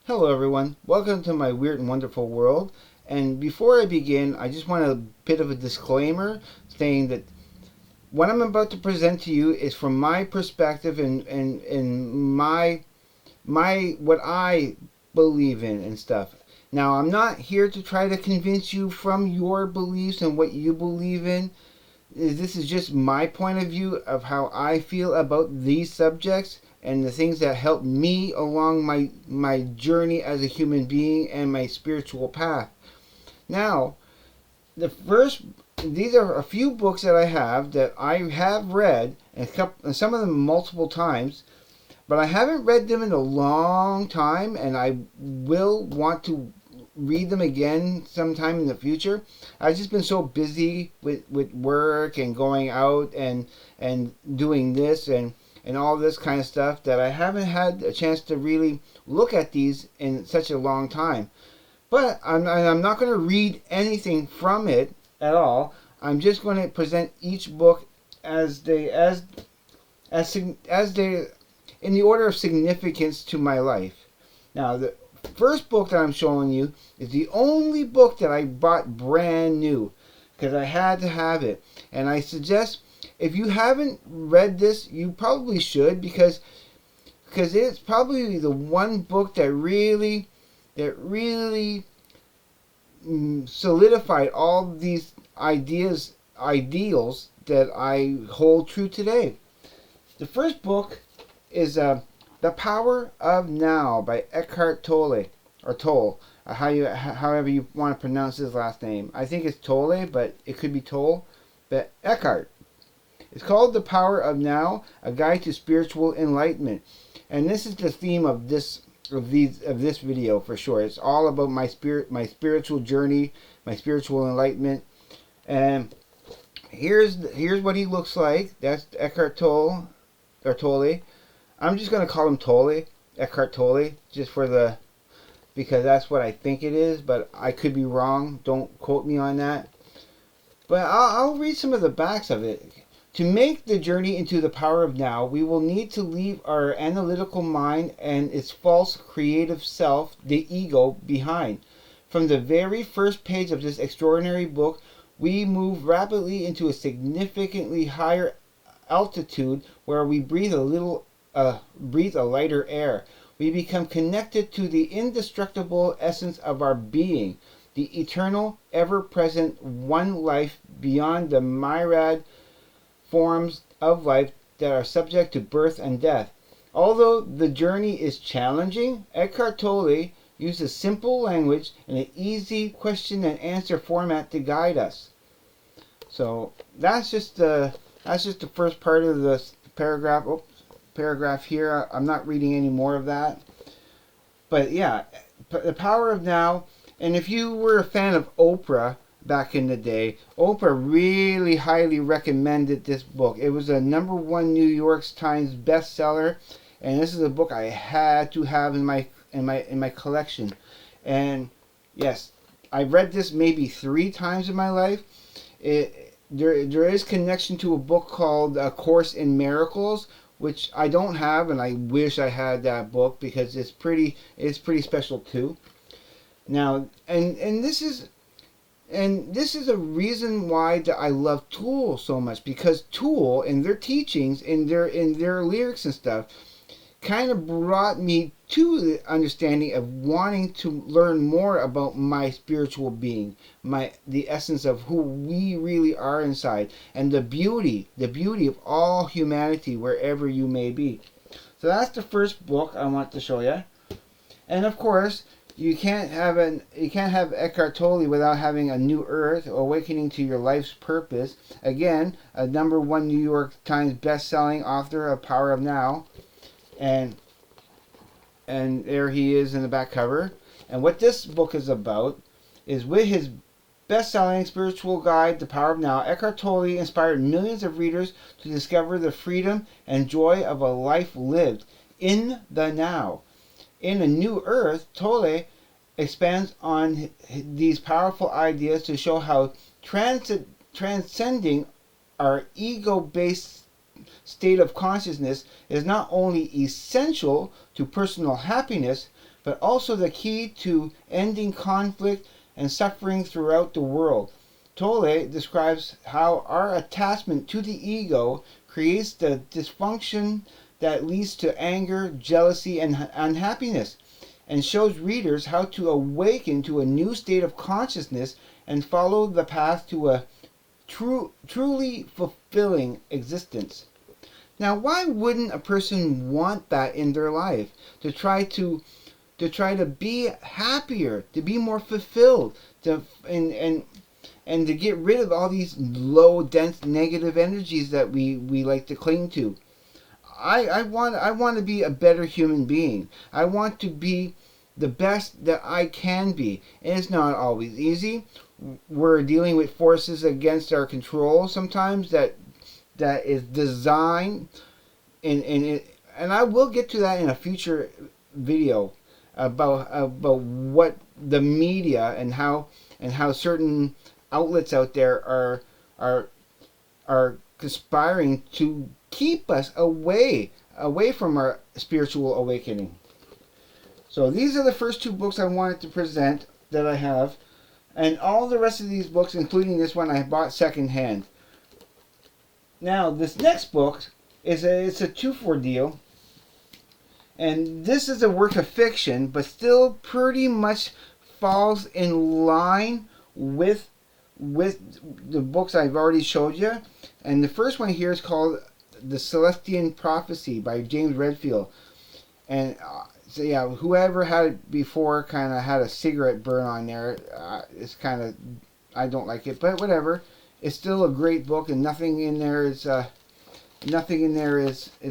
Hello everyone, welcome to my weird and wonderful world. And before I begin, I just want a bit of a disclaimer saying that what I'm about to present to you is from my perspective and my what I believe in and stuff. Now, I'm not here to try to convince you from your beliefs and what you believe in. This is just my point of view of how I feel about these subjects and the things that help me along my journey as a human being and my spiritual path. Now, the first these are a few books that I have that I have read, and some of them multiple times, but I haven't read them in a long time, and I will want to read them again sometime in the future. I've just been so busy with work and going out and doing this and all this kind of stuff that I haven't had a chance to really look at these in such a long time. But I'm not going to read anything from it at all. I'm just going to present each book as they in the order of significance to my life. Now, the first book that I'm showing you is the only book that I bought brand new because I had to have it. And I suggest if you haven't read this, you probably should because it's probably the one book that really solidified all these ideals that I hold true today. The first book is The Power of Now by Eckhart Tolle, or Tolle, however you want to pronounce his last name. I think it's Tolle, but it could be Tolle. But Eckhart. It's called The Power of Now, A Guide to Spiritual Enlightenment. And this is the theme of this video for sure. It's all about my spiritual journey, my spiritual enlightenment. And here's what he looks like. That's Eckhart Tolle, or Tolle. I'm just going to call him Tolle, Eckhart Tolle, just because that's what I think it is, but I could be wrong. Don't quote me on that. But I'll read some of the backs of it. To make the journey into the power of now, we will need to leave our analytical mind and its false creative self, the ego, behind. From the very first page of this extraordinary book, we move rapidly into a significantly higher altitude where we breathe a lighter air. We become connected to the indestructible essence of our being, the eternal, ever-present one life beyond the myriad forms of life that are subject to birth and death. Although the journey is challenging, Eckhart Tolle uses simple language and an easy question and answer format to guide us. So that's just the first part of the paragraph here. I'm not reading any more of that. But yeah, The Power of Now. And if you were a fan of Oprah back in the day, Oprah really highly recommended this book. It was a #1 New York Times bestseller, and this is a book I had to have in my collection. And yes, I've read this maybe 3 times in my life. There is connection to a book called A Course in Miracles, which I don't have, and I wish I had that book because it's pretty special too. Now, and this is a reason why I love Tool so much, because Tool and their teachings, in their lyrics and stuff, kind of brought me to the understanding of wanting to learn more about my spiritual being, the essence of who we really are inside, and the beauty of all humanity wherever you may be. So that's the first book I want to show you. And of course, you can't have Eckhart Tolle without having A New Earth, Awakening to Your Life's Purpose. Again, a #1 New York Times best-selling author of Power of Now. And there he is in the back cover. And what this book is about is, with his best-selling spiritual guide, The Power of Now, Eckhart Tolle inspired millions of readers to discover the freedom and joy of a life lived in the now. In A New Earth, Tolle expands on these powerful ideas to show how transcending our ego-based state of consciousness is not only essential to personal happiness, but also the key to ending conflict and suffering throughout the world. Tolle describes how our attachment to the ego creates the dysfunction that leads to anger, jealousy, and unhappiness, and shows readers how to awaken to a new state of consciousness and follow the path to a truly fulfilling existence. Now, why wouldn't a person want that in their life? To try to be happier, to be more fulfilled, and to get rid of all these low, dense, negative energies that we like to cling to. I want to be a better human being. I want to be the best that I can be. And it's not always easy. We're dealing with forces against our control sometimes that is designed and I will get to that in a future video about what the media and how certain outlets out there are conspiring to keep us away from our spiritual awakening. So these are the first two books I wanted to present that I have, and all the rest of these books, including this one, I bought secondhand. Now this next book it's a 2-for deal, and this is a work of fiction, but still pretty much falls in line with the books I've already showed you. And the first one here is called The Celestian Prophecy by James Redfield. And so yeah, whoever had it before kind of had a cigarette burn on there. It's kind of, I don't like it, but whatever. It's still a great book, and nothing in there is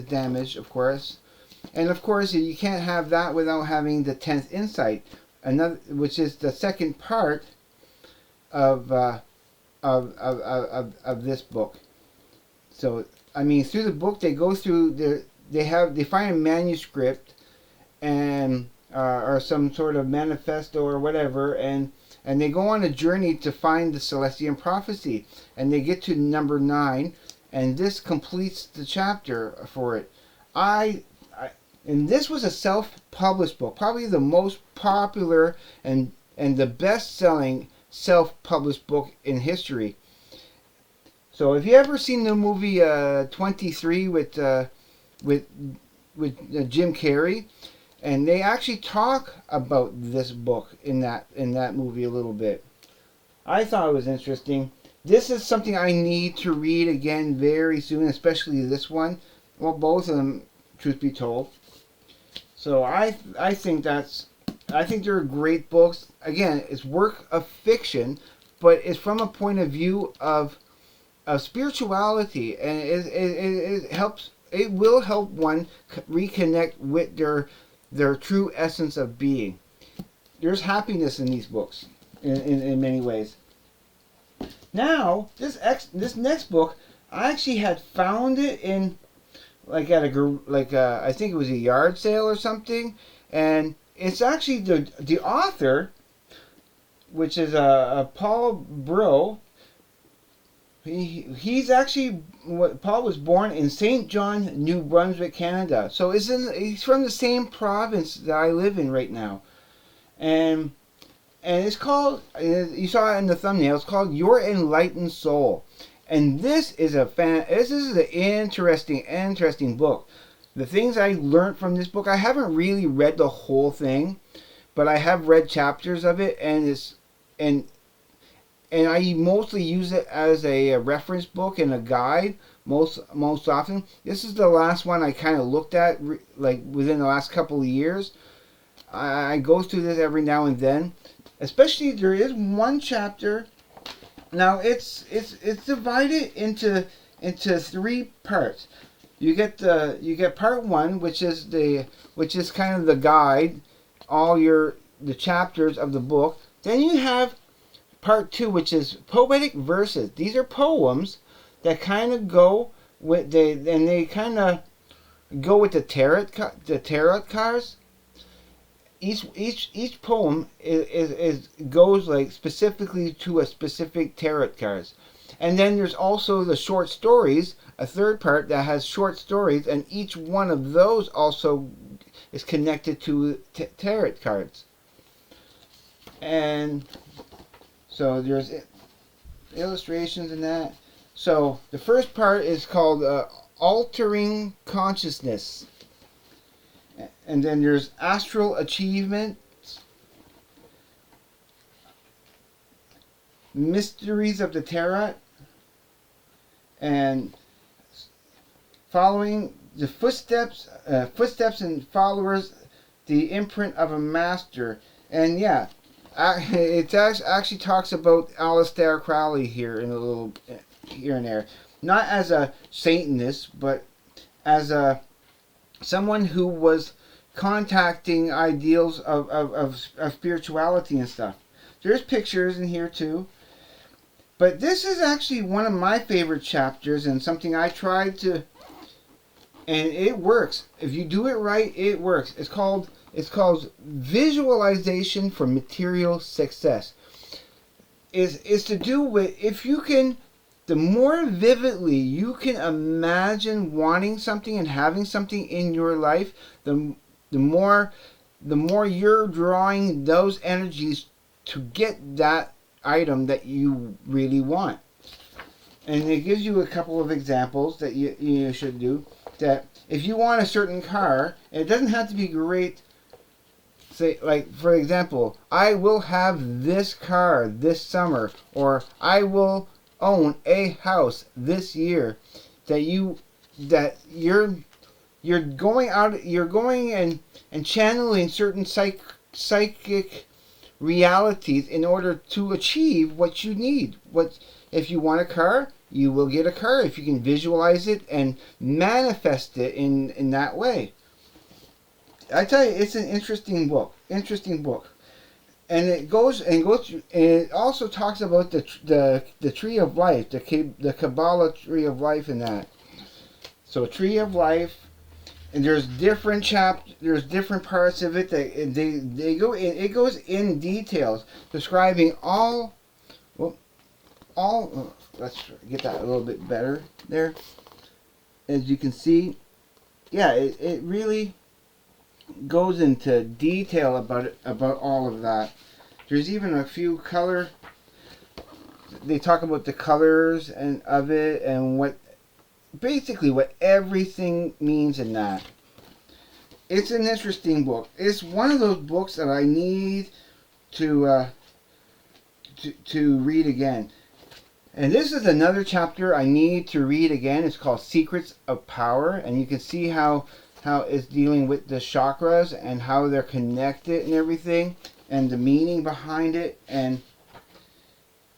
damaged, of course. And of course, you can't have that without having the 10th Insight, which is the second part of this book. So I mean, through the book they go through they find a manuscript and or some sort of manifesto or whatever, and they go on a journey to find the Celestian Prophecy, and they get to number 9, and this completes the chapter for it. And this was a self-published book, probably the most popular and the best-selling self-published book in history. So if you ever seen the movie 23 with Jim Carrey, and they actually talk about this book in that movie a little bit. I thought it was interesting. This is something I need to read again very soon, especially this one. Well, both of them, truth be told. So I think they're great books. Again, it's work of fiction, but it's from a point of view of spirituality, and it helps. It will help one reconnect with their true essence of being. There's happiness in these books in many ways. Now, this next book, I actually had found it in I think it was a yard sale or something, and it's actually the author, which is Paul Bro. He's actually, Paul was born in St. John, New Brunswick, Canada. So he's from the same province that I live in right now. And it's called, you saw it in the thumbnail, it's called Your Enlightened Soul. And this is an interesting book. The things I learned from this book, I haven't really read the whole thing, but I have read chapters of it, and I mostly use it as a reference book and a guide most often. This is the last one I kind of looked at like within the last couple of years. I go through this every now and then. Especially there is one chapter. Now it's divided into 3 parts. You get part 1, which is kind of the guide, the chapters of the book. Then you have part 2, which is poetic verses. These are poems that kind of go with the tarot cards. Each poem goes like specifically to a specific tarot cards. And then there's also the short stories, a third part that has short stories, and each one of those also is connected to tarot cards. And so there's illustrations in that. So the first part is called Altering Consciousness. And then there's Astral Achievement, Mysteries of the Tarot, and Following the Footsteps and Followers, the Imprint of a Master. And yeah, it actually talks about Aleister Crowley here in a little here and there, not as a Satanist, but as a someone who was contacting ideals of spirituality and stuff. There's pictures in here too. But this is actually one of my favorite chapters and something I tried to, and it works. If you do it right, it works. It's called Visualization for Material Success. Is to do with, if you can, the more vividly you can imagine wanting something and having something in your life, the more you're drawing those energies to get that item that you really want. And it gives you a couple of examples that you should do. That if you want a certain car, it doesn't have to be great. Say, like, for example, I will have this car this summer, or I will own a house this year. That you're going out, you're going and channeling certain psychic realities in order to achieve what you need. What if you want a car, you will get a car if you can visualize it and manifest it in that way. I tell you, it's an interesting book. And it goes through, and it also talks about the tree of life, the Kabbalah tree of life, and that. So tree of life, and there's different there's different parts of it that it goes in details describing all. Let's get that a little bit better there. As you can see, yeah, it really goes into detail about all of that. There's even a few color. They talk about the colors and of it and what everything means in that. It's an interesting book. It's one of those books that I need to read again. And this is another chapter I need to read again. It's called Secrets of Power, and you can see how it's dealing with the chakras and how they're connected and everything, and the meaning behind it. And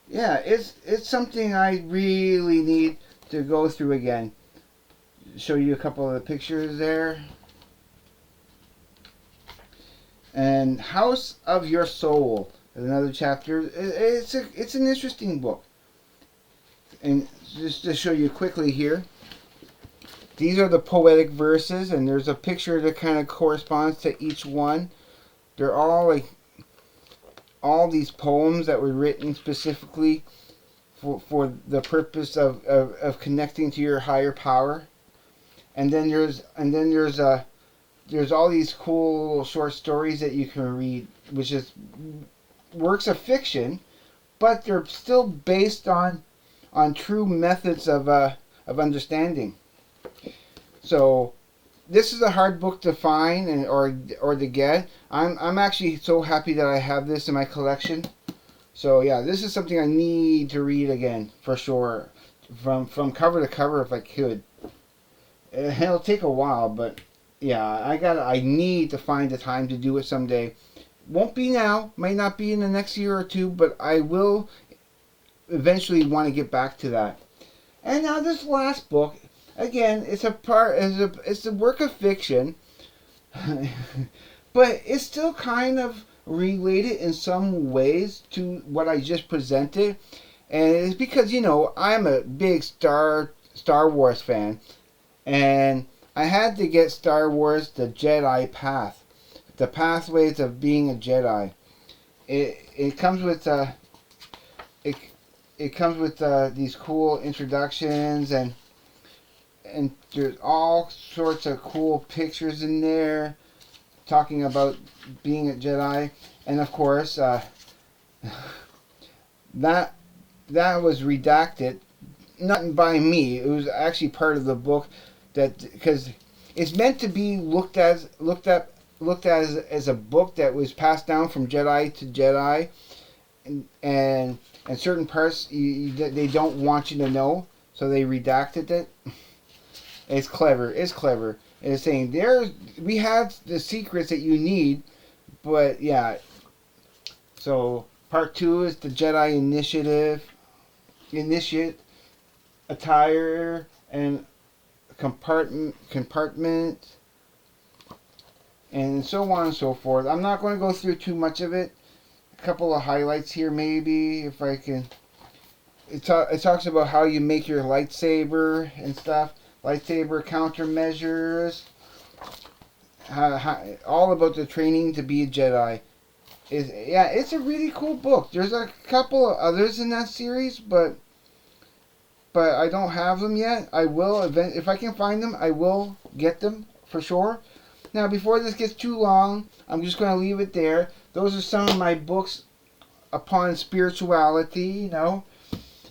yeah, it's something I really need to go through again. Show you a couple of the pictures there. And House of Your Soul is another chapter. It's an interesting book. And just to show you quickly here, these are the poetic verses, and there's a picture that kind of corresponds to each one. They're all like all these poems that were written specifically for the purpose of connecting to your higher power. And then there's all these cool short stories that you can read, which is works of fiction, but they're still based on true methods of understanding. So this is a hard book to find or to get. I'm actually so happy that I have this in my collection. So yeah, this is something I need to read again for sure, from cover to cover if I could. It'll take a while, but yeah, I need to find the time to do it someday. Won't be now, might not be in the next year or two, but I will eventually want to get back to that. And now this last book, again, it's a work of fiction, but it's still kind of related in some ways to what I just presented, and it's because I'm a big Star Wars fan, and I had to get Star Wars: The Jedi Path, the pathways of being a Jedi. It comes with it comes with these cool introductions, and there's all sorts of cool pictures in there talking about being a Jedi. And of course, that was redacted, not by me. It was actually part of the book, that because it's meant to be looked as a book that was passed down from Jedi to Jedi, and certain parts they don't want you to know, so they redacted it. It's clever. It's clever. It's saying we have the secrets that you need, but yeah. So part 2 is the Jedi initiate attire and compartment, and so on and so forth. I'm not going to go through too much of it. A couple of highlights here, maybe, if I can. It talks about how you make your lightsaber and stuff. Lightsaber countermeasures. All about the training to be a Jedi. It's a really cool book. There's a couple of others in that series, but I don't have them yet. I will if I can find them. I will get them for sure. Now, before this gets too long, I'm just going to leave it there. Those are some of my books upon spirituality. You know,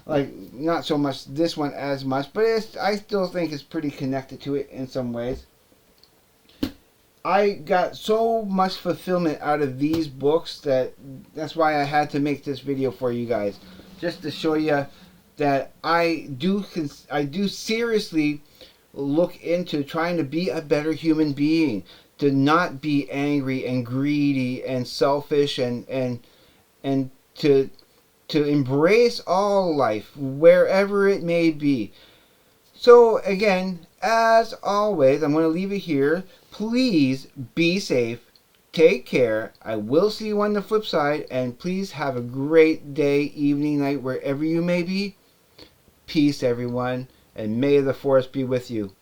like not so much this one as much, but I still think it's pretty connected to it in some ways. I got so much fulfillment out of these books that's why I had to make this video for you guys, just to show you that I do seriously look into trying to be a better human being, to not be angry and greedy and selfish, and to embrace all life wherever it may be. So again, as always, I'm going to leave it here. Please be safe. Take care. I will see you on the flip side. And please have a great day, evening, night, wherever you may be. Peace, everyone. And may the Force be with you.